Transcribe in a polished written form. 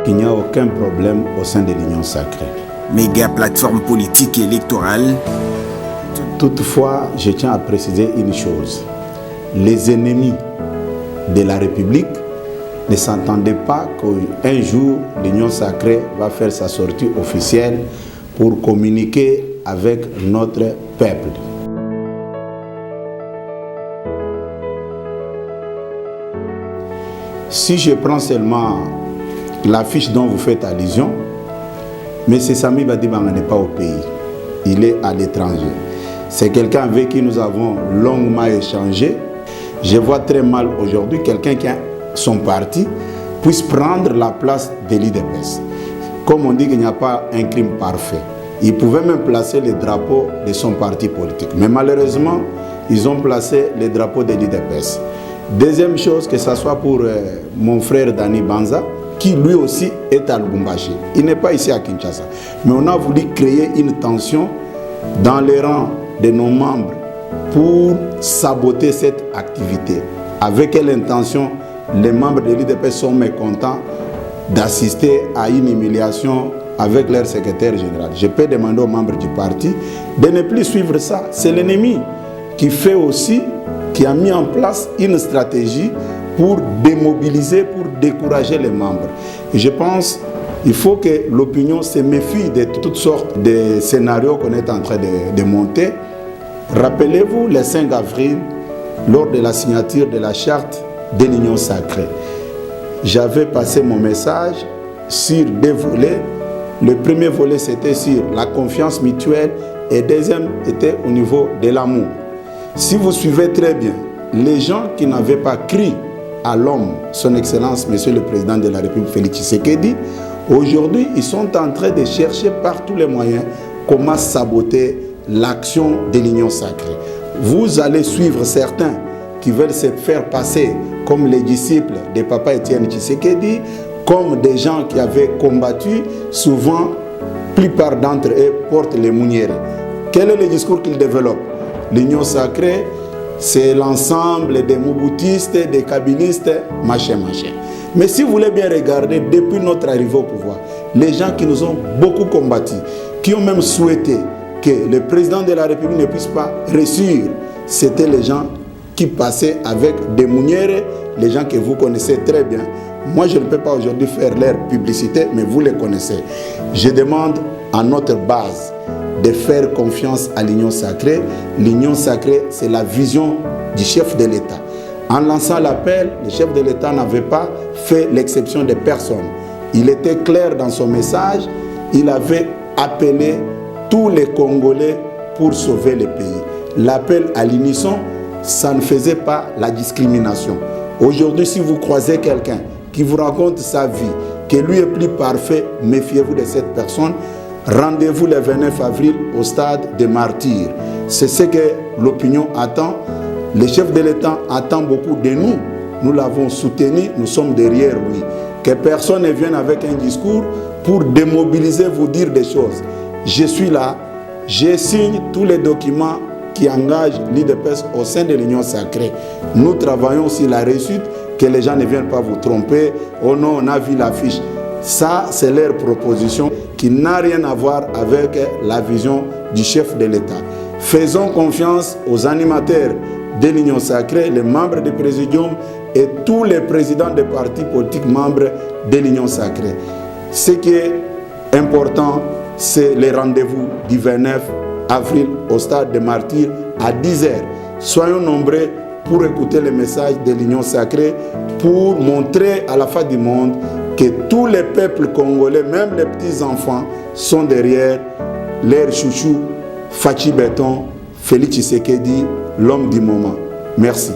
qu'il n'y a aucun problème au sein de l'Union sacrée. Méga plateforme politique et électorale. Toutefois, je tiens à préciser une chose. Les ennemis de la République ne s'entendaient pas qu'un jour l'Union sacrée va faire sa sortie officielle pour communiquer avec notre peuple. Si je prends seulement l'affiche dont vous faites allusion, M. Sami Badibanga n'est pas au pays, il est à l'étranger. C'est quelqu'un avec qui nous avons longuement échangé. Je vois très mal aujourd'hui quelqu'un qui a son parti puisse prendre la place de l'IDPS. Comme on dit qu'il n'y a pas un crime parfait. Il pouvait même placer les drapeaux de son parti politique. Mais malheureusement, ils ont placé les drapeaux de l'IDPS. Deuxième chose, que ce soit pour mon frère Dani Banza, qui lui aussi est à Lubumbashi. Il n'est pas ici à Kinshasa. Mais on a voulu créer une tension dans les rangs de nos membres pour saboter cette activité. Avec quelle intention? Les membres de l'IDPS sont mécontents d'assister à une humiliation avec leur secrétaire général. Je peux demander aux membres du parti de ne plus suivre ça. C'est l'ennemi qui fait aussi, qui a mis en place une stratégie pour démobiliser, pour décourager les membres. Et je pense qu'il faut que l'opinion se méfie de toutes sortes de scénarios qu'on est en train de monter. Rappelez-vous le 5 avril, lors de la signature de la charte de l'Union sacrée. J'avais passé mon message sur deux volets. Le premier volet, c'était sur la confiance mutuelle et le deuxième était au niveau de l'amour. Si vous suivez très bien, les gens qui n'avaient pas cru à l'homme, son Excellence, Monsieur le Président de la République, Félix Tshisekedi, aujourd'hui, ils sont en train de chercher par tous les moyens comment saboter l'action de l'Union sacrée. Vous allez suivre certains qui veulent se faire passer comme les disciples de Papa Étienne Tshisekedi, comme des gens qui avaient combattu. Souvent, la plupart d'entre eux portent les mounières. Quel est le discours qu'ils développent? L'Union sacrée, c'est l'ensemble des mouboutistes, des kabylistes, machin. Mais si vous voulez bien regarder, depuis notre arrivée au pouvoir, les gens qui nous ont beaucoup combattu, qui ont même souhaité que le président de la République ne puisse pas réussir, c'était les gens qui passaient avec des mounières, les gens que vous connaissez très bien. Moi, je ne peux pas aujourd'hui faire leur publicité, mais vous les connaissez. Je demande à notre base de faire confiance à l'Union sacrée. L'Union sacrée, c'est la vision du chef de l'État. En lançant l'appel, le chef de l'État n'avait pas fait l'exception de personne. Il était clair dans son message. Il avait appelé tous les Congolais pour sauver le pays. L'appel à l'unisson, ça ne faisait pas la discrimination. Aujourd'hui, si vous croisez quelqu'un qui vous raconte sa vie, que lui est plus parfait, méfiez-vous de cette personne. Rendez-vous le 29 avril au stade des Martyrs. C'est ce que l'opinion attend. Le chef de l'État attend beaucoup de nous. Nous l'avons soutenu, nous sommes derrière lui. Que personne ne vienne avec un discours pour démobiliser, vous dire des choses. Je suis là, je signe tous les documents qui engagent l'IDPS au sein de l'Union sacrée. Nous travaillons sur la réussite, que les gens ne viennent pas vous tromper. Oh non, on a vu l'affiche. Ça, c'est leur proposition qui n'a rien à voir avec la vision du chef de l'État. Faisons confiance aux animateurs de l'Union sacrée, les membres du Présidium et tous les présidents des partis politiques membres de l'Union sacrée. Ce qui est important, c'est les rendez-vous du 29 avril au stade des Martyrs à 10h. Soyons nombreux pour écouter les messages de l'Union sacrée, pour montrer à la face du monde que tous les peuples congolais, même les petits-enfants, sont derrière leur chouchou, Fachi Béton, Félix Tshisekedi, l'homme du moment. Merci.